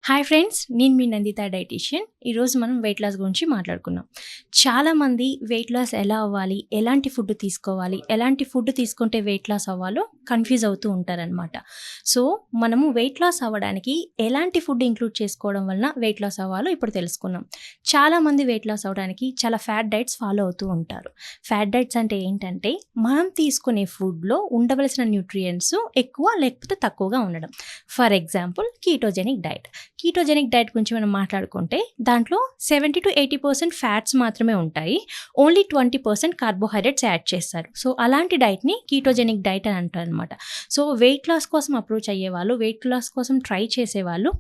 Hi friends, నేను మీ Nanditha dietitian. ఈరోజు మనం వెయిట్ లాస్ గురించి మాట్లాడుకుందాం. చాలామంది వెయిట్ లాస్ ఎలా అవ్వాలి, ఎలాంటి ఫుడ్ తీసుకోవాలి, ఎలాంటి ఫుడ్ తీసుకుంటే వెయిట్ లాస్ అవ్వాలో కన్ఫ్యూజ్ అవుతూ ఉంటారనమాట. సో మనము వెయిట్ లాస్ అవ్వడానికి ఎలాంటి ఫుడ్ ఇంక్లూడ్ చేసుకోవడం వలన వెయిట్ లాస్ అవ్వాలో ఇప్పుడు తెలుసుకుందాం. చాలామంది వెయిట్ లాస్ అవ్వడానికి చాలా ఫ్యాట్ డైట్స్ ఫాలో అవుతూ ఉంటారు. ఫ్యాట్ డైట్స్ అంటే ఏంటంటే మనం తీసుకునే ఫుడ్లో ఉండవలసిన న్యూట్రియంట్స్ ఎక్కువ లేకపోతే తక్కువగా ఉండడం. For example ketogenic diet. Ketogenic diet గురించి మనం మాట్లాడుకుంటే దాంట్లో 70-80% ఫ్యాట్స్ మాత్రమే ఉంటాయి. ఓన్లీ 20% కార్బోహైడ్రేట్స్ యాడ్ చేస్తారు. సో అలాంటి డైట్ని కీటోజెనిక్ డైట్ అని అంటారు అనమాట. సో వెయిట్ లాస్ కోసం అప్రోచ్ అయ్యేవాళ్ళు, వెయిట్ లాస్ కోసం ట్రై చేసేవాళ్ళు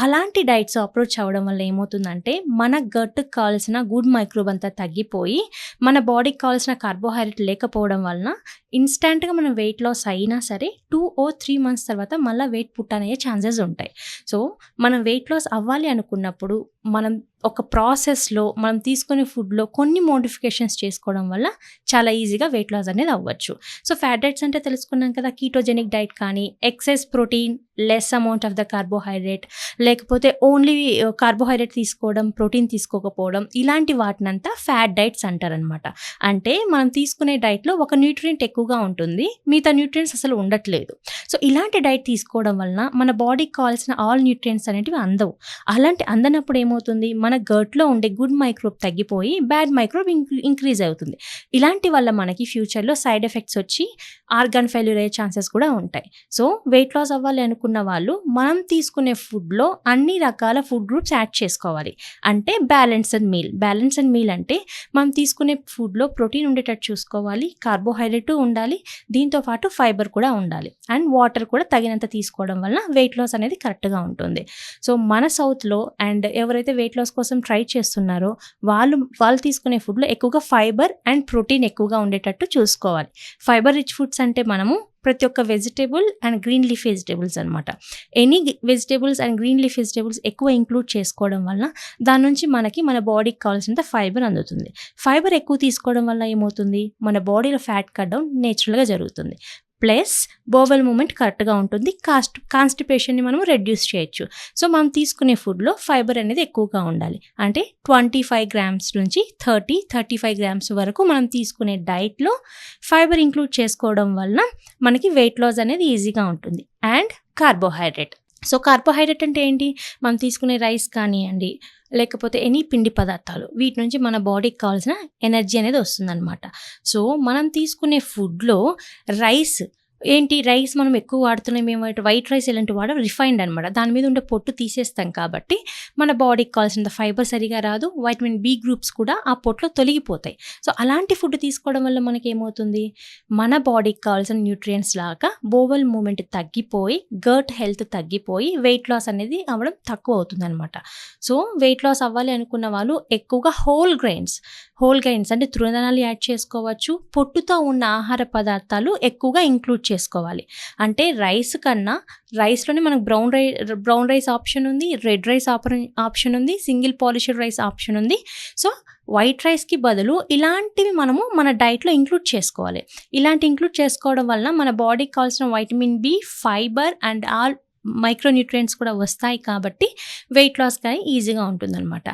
అలాంటి డైట్స్ అప్రోచ్ అవ్వడం వల్ల ఏమవుతుందంటే మన గట్కి కావాల్సిన గుడ్ మైక్రోబ్ అంతా తగ్గిపోయి మన బాడీకి కావాల్సిన కార్బోహైడ్రేట్ లేకపోవడం వలన ఇన్స్టెంట్గా మనం వెయిట్ లాస్ అయినా సరే 2 or 3 months తర్వాత మళ్ళీ వెయిట్ పుట్ అయ్యే ఛాన్సెస్ ఉంటాయి. సో మనం వెయిట్ లాస్ అవ్వాలి అనుకున్నప్పుడు మనం ఒక ప్రాసెస్లో మనం తీసుకునే ఫుడ్లో కొన్ని మోడిఫికేషన్స్ చేసుకోవడం వల్ల చాలా ఈజీగా వెయిట్ లాస్ అనేది అవ్వచ్చు. సో ఫ్యాట్ డైట్స్ అంటే తెలుసుకున్నాం కదా, కీటోజెనిక్ డైట్ కానీ excess protein, less amount of the carbohydrate, లేకపోతే ఓన్లీ కార్బోహైడ్రేట్ తీసుకోవడం, ప్రోటీన్ తీసుకోకపోవడం, ఇలాంటి వాటినంతా ఫ్యాట్ డైట్స్ అంటారనమాట. అంటే మనం తీసుకునే డైట్లో ఒక న్యూట్రియంట్ ఎక్కువగా ఉంటుంది, మిగతా న్యూట్రియంట్స్ అసలు ఉండట్లేదు. సో ఇలాంటి డైట్ తీసుకోవడం వలన మన బాడీకి కావాల్సిన ఆల్ న్యూట్రియంట్స్ అనేటివి అందవు. అలాంటి అందనప్పుడు ఏమవుతుంది, మన గట్లో ఉండే గుడ్ మైక్రోబ్ తగ్గిపోయి బ్యాడ్ మైక్రోబ్ ఇంక్రీజ్ అవుతుంది. ఇలాంటి వల్ల మనకి ఫ్యూచర్లో సైడ్ ఎఫెక్ట్స్ వచ్చి ఆర్గాన్ ఫెయిల్యూర్ అయ్యే ఛాన్సెస్ కూడా ఉంటాయి. సో వెయిట్ లాస్ అవ్వాలి అనుకున్న వాళ్ళు మనం తీసుకునే ఫుడ్లో అన్ని రకాల ఫుడ్ గ్రూప్స్ యాడ్ చేసుకోవాలి. అంటే బ్యాలెన్స్డ్ మీల్ అంటే మనం తీసుకునే ఫుడ్లో ప్రోటీన్ ఉండేటట్టు చూసుకోవాలి, కార్బోహైడ్రేట్ ఉండాలి, దీంతోపాటు ఫైబర్ కూడా ఉండాలి, అండ్ వాటర్ కూడా తగినంత తీసుకోవడం వల్ల వెయిట్ లాస్ అనేది కరెక్ట్గా ఉంటుంది. సో మన సౌత్లో అండ్ ఎవరైతే వెయిట్ లాస్ కోసం ట్రై చేస్తున్నారో వాళ్ళు తీసుకునే ఫుడ్లో ఎక్కువగా ఫైబర్ అండ్ ప్రోటీన్ ఎక్కువగా ఉండేటట్టు చూసుకోవాలి. ఫైబర్ రిచ్ ఫుడ్స్ అంటే మనము ప్రతి ఒక్క vegetable and green leaf vegetables అనమాట. Any vegetables and green leaf vegetables ఎక్కువ ఇంక్లూడ్ చేసుకోవడం వల్ల దాని నుంచి మన బాడీకి కావాల్సినంత ఫైబర్ అందుతుంది. ఫైబర్ ఎక్కువ తీసుకోవడం వల్ల ఏమవుతుంది, మన బాడీలో ఫ్యాట్ కట్ డౌన్ నేచురల్గా జరుగుతుంది. ప్లస్ బోవెల్ మూమెంట్ కరెక్ట్గా ఉంటుంది, కాన్స్టిపేషన్ని మనం రెడ్యూస్ చేయొచ్చు. సో మనం తీసుకునే ఫుడ్లో ఫైబర్ అనేది ఎక్కువగా ఉండాలి. అంటే 25 grams నుంచి 30-35 grams వరకు మనం తీసుకునే డైట్లో ఫైబర్ ఇంక్లూడ్ చేసుకోవడం వలన మనకి వెయిట్ లాస్ అనేది ఈజీగా ఉంటుంది. అండ్ సో కార్బోహైడ్రేట్ అంటే ఏంటి, మనం తీసుకునే రైస్ కానివ్వండి, లేకపోతే ఎనీ పిండి పదార్థాలు, వీటి నుంచి మన బాడీకి కావాల్సిన ఎనర్జీ అనేది వస్తుందన్నమాట. సో మనం తీసుకునే ఫుడ్లో రైస్ మనం ఎక్కువ వాడుతున్నాం, ఏమో వైట్ రైస్ ఇలాంటి వాడడం రిఫైన్డ్ అనమాట. దాని మీద ఉండే పొట్టు తీసేస్తాం కాబట్టి మన బాడీకి కావాల్సిన ఫైబర్ సరిగా రాదు, వైటమిన్ బి గ్రూప్స్ కూడా ఆ పొట్టులో తొలగిపోతాయి. సో అలాంటి ఫుడ్ తీసుకోవడం వల్ల మనకి ఏమవుతుంది, మన బాడీకి కావాల్సిన న్యూట్రియంట్స్ లాగా బోవెల్ మూమెంట్ తగ్గిపోయి గట్ హెల్త్ తగ్గిపోయి వెయిట్ లాస్ అనేది అవ్వడం తక్కువ అవుతుంది అనమాట. సో వెయిట్ లాస్ అవ్వాలి అనుకున్న వాళ్ళు ఎక్కువగా హోల్ గ్రెయిన్స్ అంటే తృణధాన్యాలు యాడ్ చేసుకోవచ్చు. పొట్టుతో ఉన్న ఆహార పదార్థాలు ఎక్కువగా ఇంక్లూడ్ చేసుకోవాలి. అంటే రైస్లోనే మనకు బ్రౌన్ రైస్ ఆప్షన్ ఉంది, రెడ్ రైస్ ఆప్షన్ ఉంది, సింగిల్ పాలిష్డ్ రైస్ ఆప్షన్ ఉంది. సో వైట్ రైస్కి బదులు ఇలాంటివి మనము మన డైట్లో ఇంక్లూడ్ చేసుకోవాలి. ఇంక్లూడ్ చేసుకోవడం వలన మన బాడీకి కావాల్సిన vitamin B, fibre and all micronutrients కూడా వస్తాయి కాబట్టి వెయిట్ లాస్ కానీ ఈజీగా ఉంటుందన్నమాట.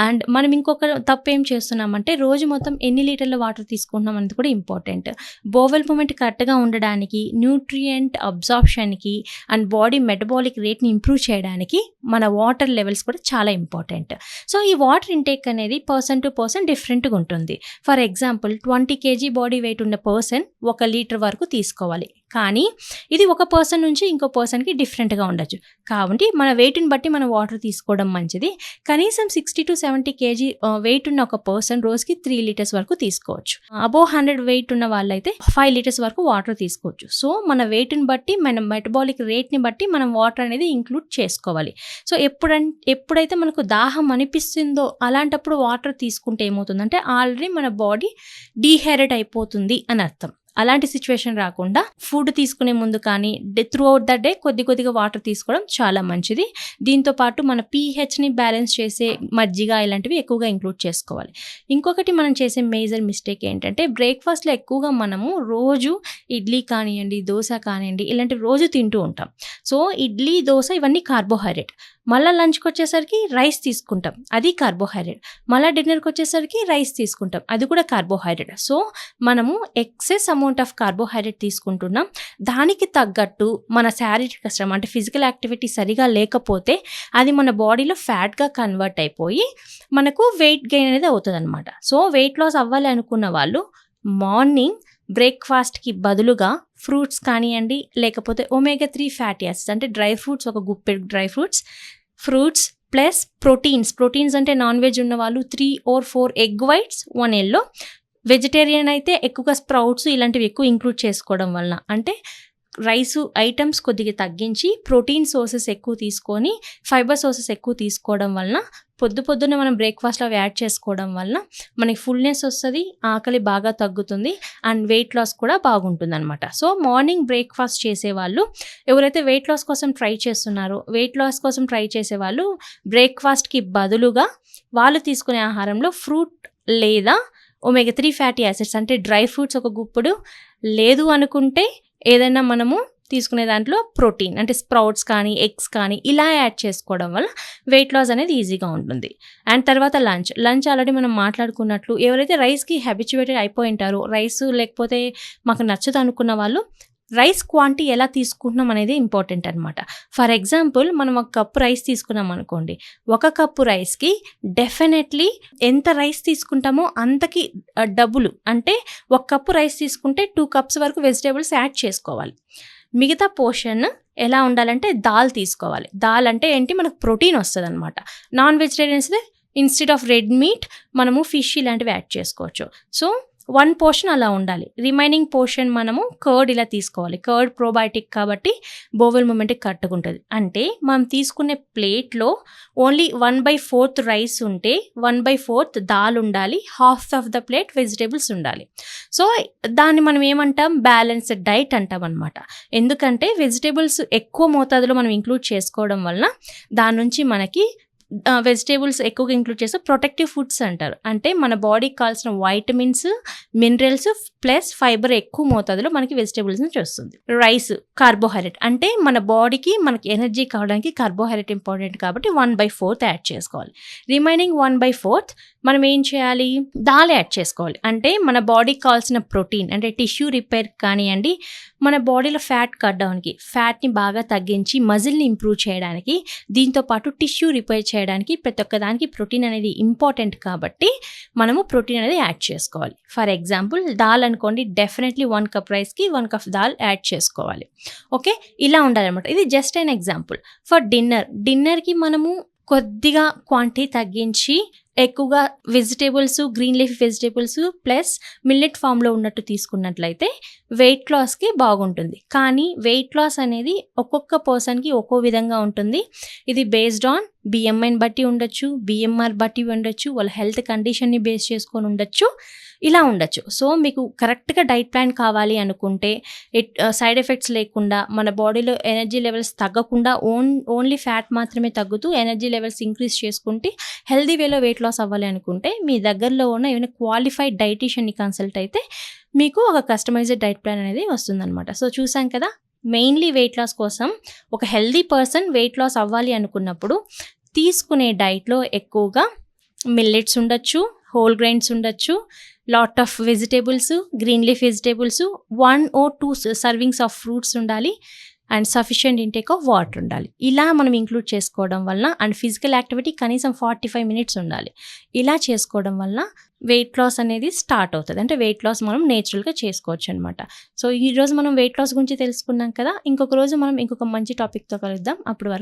అండ్ మనం ఇంకొక తప్పు ఏం చేస్తున్నామంటే రోజు మొత్తం ఎన్ని లీటర్ల వాటర్ తీసుకుంటున్నాం అనేది కూడా ఇంపార్టెంట్. బోవెల్ మూమెంట్ కరెక్ట్గా ఉండడానికి, న్యూట్రియంట్ అబ్జార్ప్షన్కి అండ్ బాడీ మెటబాలిక్ రేట్ని ఇంప్రూవ్ చేయడానికి మన వాటర్ లెవెల్స్ కూడా చాలా ఇంపార్టెంట్. సో ఈ వాటర్ ఇంటేక్ అనేది పర్సన్ టు పర్సన్ డిఫరెంట్గా ఉంటుంది. For example 20 kg body weight ఉన్న పర్సన్ 1 లీటర్ వరకు తీసుకోవాలి. కానీ ఇది ఒక పర్సన్ నుంచి ఇంకో పర్సన్కి డిఫరెంట్గా ఉండొచ్చు. కాబట్టి మన వెయిట్ని బట్టి మనం వాటర్ తీసుకోవడం మంచిది. కనీసం 60-70 kg వెయిట్ ఉన్న ఒక పర్సన్ రోజుకి 3 liters వరకు తీసుకోవచ్చు. అబోవ్ 100 వెయిట్ ఉన్న వాళ్ళైతే 5 liters వరకు వాటర్ తీసుకోవచ్చు. సో మన వెయిట్ని బట్టి, మన మెటబాలిక్ రేట్ని బట్టి మనం వాటర్ అనేది ఇంక్లూడ్ చేసుకోవాలి. సో ఎప్పుడైతే మనకు దాహం అనిపిస్తుందో అలాంటప్పుడు వాటర్ తీసుకుంటే ఏమవుతుందంటే ఆల్రెడీ మన బాడీ డీహైడ్రేట్ అయిపోతుంది అని అర్థం. అలాంటి సిచ్యువేషన్ రాకుండా ఫుడ్ తీసుకునే ముందు కానీ త్రూ అవుట్ ద డే కొద్దిగా వాటర్ తీసుకోవడం చాలా మంచిది. దీంతోపాటు మన pHని బ్యాలెన్స్ చేసే మజ్జిగ ఇలాంటివి ఎక్కువగా ఇంక్లూడ్ చేసుకోవాలి. ఇంకొకటి మనం చేసే మేజర్ మిస్టేక్ ఏంటంటే బ్రేక్ఫాస్ట్లో ఎక్కువగా మనము రోజు ఇడ్లీ కానివ్వండి, దోశ కానివ్వండి, ఇలాంటివి రోజు తింటూ ఉంటాం. సో ఇడ్లీ, దోశ ఇవన్నీ కార్బోహైడ్రేట్. మళ్ళీ లంచ్కి వచ్చేసరికి రైస్ తీసుకుంటాం, అది కార్బోహైడ్రేట్. మళ్ళీ డిన్నర్కి వచ్చేసరికి రైస్ తీసుకుంటాం, అది కూడా కార్బోహైడ్రేట్. సో మనము ఎక్సెస్ అమౌంట్ ఆఫ్ కార్బోహైడ్రేట్ తీసుకుంటున్నాం. దానికి తగ్గట్టు మన శారీరక శ్రమ అంటే ఫిజికల్ యాక్టివిటీ సరిగా లేకపోతే అది మన బాడీలో ఫ్యాట్గా కన్వర్ట్ అయిపోయి మనకు వెయిట్ గెయిన్ అనేది అవుతుంది అనమాట. సో వెయిట్ లాస్ అవ్వాలి అనుకున్న వాళ్ళు మార్నింగ్ బ్రేక్ఫాస్ట్కి బదులుగా ఫ్రూట్స్ కానివ్వండి, లేకపోతే ఒమేగా 3 ఫ్యాటీ యాసిడ్స్ అంటే డ్రై ఫ్రూట్స్, ఒక గుప్పెడు డ్రై ఫ్రూట్స్ ప్లస్ ప్రోటీన్స్ అంటే నాన్ వెజ్ ఉన్న వాళ్ళు 3 or 4 egg whites, 1 yellow. Vegetarian అయితే ఎక్కువగా స్ప్రౌట్స్ ఇలాంటివి ఎక్కువ ఇంక్లూడ్ చేసుకోవడం వలన, అంటే రైసు ఐటమ్స్ కొద్దిగా తగ్గించి ప్రోటీన్ సోర్సెస్ ఎక్కువ తీసుకొని ఫైబర్ సోర్సెస్ ఎక్కువ తీసుకోవడం వలన పొద్దున్నే మనం బ్రేక్ఫాస్ట్లో యాడ్ చేసుకోవడం వలన మనకి ఫుల్నెస్ వస్తుంది, ఆకలి బాగా తగ్గుతుంది అండ్ వెయిట్ లాస్ కూడా బాగుంటుంది అనమాట. సో మార్నింగ్ బ్రేక్ఫాస్ట్ చేసేవాళ్ళు, ఎవరైతే వెయిట్ లాస్ కోసం ట్రై చేసేవాళ్ళు బ్రేక్ఫాస్ట్కి బదులుగా వాళ్ళు తీసుకునే ఆహారంలో ఫ్రూట్ లేదా ఒమేగా 3 ఫ్యాటీ యాసిడ్స్ అంటే డ్రై ఫ్రూట్స్ ఒక గుప్పుడు, లేదు అనుకుంటే ఏదైనా మనము తీసుకునే దాంట్లో ప్రోటీన్ అంటే స్ప్రౌట్స్ కానీ ఎగ్స్ కానీ ఇలా యాడ్ చేసుకోవడం వల్ల వెయిట్ లాస్ అనేది ఈజీగా ఉంటుంది. అండ్ తర్వాత లంచ్ ఆల్రెడీ మనం మాట్లాడుకున్నట్లు ఎవరైతే రైస్కి హ్యాబిచువేటెడ్ అయిపోయి ఉంటారో, రైస్ లేకపోతే మాకు నచ్చదు అనుకున్న వాళ్ళు రైస్ క్వాంటిటీ ఎలా తీసుకుంటున్నాం అనేది ఇంపార్టెంట్ అనమాట. ఫర్ ఎగ్జాంపుల్ మనం 1 కప్పు రైస్ తీసుకున్నాం అనుకోండి, 1 కప్పు రైస్కి డెఫినెట్లీ ఎంత రైస్ తీసుకుంటామో అంతకి డబుల్, అంటే 1 కప్పు రైస్ తీసుకుంటే 2 కప్స్ వరకు వెజిటేబుల్స్ యాడ్ చేసుకోవాలి. మిగతా పోర్షన్ ఎలా ఉండాలంటే దాల్ తీసుకోవాలి. దాల్ అంటే ఏంటి, మనకు ప్రోటీన్ వస్తుంది అనమాట. Non vegetarians instead of red meat మనము ఫిష్ ఇలాంటివి యాడ్ చేసుకోవచ్చు. సో 1 పోర్షన్ అలా ఉండాలి. రిమైనింగ్ పోర్షన్ మనము కర్డ్ ఇలా తీసుకోవాలి. కర్డ్ ప్రోబయోటిక్ కాబట్టి బోవెల్ మూమెంట్కి కట్టుకుంటుంది. అంటే మనం తీసుకునే ప్లేట్లో ఓన్లీ 1/4 రైస్ ఉంటే 1/4 దాల్ ఉండాలి, half of the plate vegetables ఉండాలి. సో దాన్ని మనం ఏమంటాం, బ్యాలెన్స్డ్ డైట్ అంటాం అనమాట. ఎందుకంటే వెజిటేబుల్స్ ఎక్కువ మోతాదులో మనం ఇంక్లూడ్ చేసుకోవడం వలన దాని నుంచి మనకి వెజిటేబుల్స్ ఎక్కువగా ఇంక్లూడ్ చేస్తే ప్రొటెక్టివ్ ఫుడ్స్ అంటారు. అంటే మన బాడీకి కావాల్సిన వైటమిన్స్, మినరల్స్ ప్లస్ ఫైబర్ ఎక్కువ మోతాదులో మనకి వెజిటేబుల్స్ నుంచి వస్తుంది. రైస్ కార్బోహైడ్రేట్, అంటే మన బాడీకి మనకి ఎనర్జీ కావడానికి కార్బోహైడ్రేట్ ఇంపార్టెంట్ కాబట్టి 1/4 యాడ్ చేసుకోవాలి. రిమైనింగ్ 1/4 మనం ఏం చేయాలి, దాల్ యాడ్ చేసుకోవాలి. అంటే మన బాడీకి కావాల్సిన ప్రోటీన్ అంటే టిష్యూ రిపేర్ కానివ్వండి, మన బాడీలో ఫ్యాట్ కట్ డౌన్కి, ఫ్యాట్ని బాగా తగ్గించి మజిల్ని ఇంప్రూవ్ చేయడానికి, దీంతోపాటు టిష్యూ రిపేర్ చేయడానికి ప్రతి ఒక్క దానికి ప్రోటీన్ అనేది ఇంపార్టెంట్ కాబట్టి మనము ప్రోటీన్ అనేది యాడ్ చేసుకోవాలి. ఫర్ ఎగ్జాంపుల్ దాల్ అనుకోండి, డెఫినెట్లీ 1 కప్ రైస్కి 1 కప్ దాల్ యాడ్ చేసుకోవాలి. ఓకే, ఇలా ఉండాలన్నమాట. ఇది జస్ట్ అన్ ఎగ్జాంపుల్. ఫర్ డిన్నర్కి మనము కొద్దిగా క్వాంటిటీ తగ్గించి ఎక్కువగా vegetables, green leaf vegetables plus millet ఫామ్లో ఉన్నట్టు తీసుకున్నట్లయితే వెయిట్ లాస్కి బాగుంటుంది. కానీ వెయిట్ లాస్ అనేది ఒక్కొక్క పర్సన్కి ఒక్కో విధంగా ఉంటుంది. ఇది బేస్డ్ ఆన్ బిఎంఐని బట్టి ఉండొచ్చు, బిఎంఆర్ బట్టి ఉండొచ్చు, వాళ్ళ హెల్త్ కండిషన్ని బేస్ చేసుకొని ఉండొచ్చు, ఇలా ఉండొచ్చు. సో మీకు కరెక్ట్గా డైట్ ప్లాన్ కావాలి అనుకుంటే సైడ్ ఎఫెక్ట్స్ లేకుండా మన బాడీలో ఎనర్జీ లెవెల్స్ తగ్గకుండా ఓన్లీ ఫ్యాట్ మాత్రమే తగ్గుతూ ఎనర్జీ లెవెల్స్ ఇంక్రీజ్ చేసుకుంటే హెల్దీ వేలో వెయిట్ లాస్ అవ్వాలి అనుకుంటే మీ దగ్గరలో ఉన్న ఏమైనా క్వాలిఫైడ్ డైటీషియన్ని కన్సల్ట్ అయితే మీకు ఒక కస్టమైజ్డ్ డైట్ ప్లాన్ అనేది వస్తుందన్నమాట. సో చూసాం కదా, మెయిన్లీ వెయిట్ లాస్ కోసం ఒక హెల్దీ పర్సన్ వెయిట్ లాస్ అవ్వాలి అనుకున్నప్పుడు తీసుకునే డైట్లో ఎక్కువగా మిల్లెట్స్ ఉండొచ్చు, హోల్ గ్రెయిన్స్ ఉండొచ్చు, lot of vegetables, green leaf vegetables, 1 or 2 servings of fruits ఉండాలి and sufficient intake of water ఉండాలి. ఇలా మనం ఇంక్లూడ్ చేసుకోవడం వలన అండ్ ఫిజికల్ యాక్టివిటీ కనీసం 45 minutes ఉండాలి. ఇలా చేసుకోవడం వలన వెయిట్ లాస్ అనేది స్టార్ట్ అవుతుంది. అంటే వెయిట్ లాస్ మనం నేచురల్గా చేసుకోవచ్చు అనమాట. సో ఈరోజు మనం వెయిట్ లాస్ గురించి తెలుసుకున్నాం కదా, ఇంకొక రోజు మనం ఇంకొక మంచి టాపిక్తో కలుద్దాం. అప్పుడు వరకు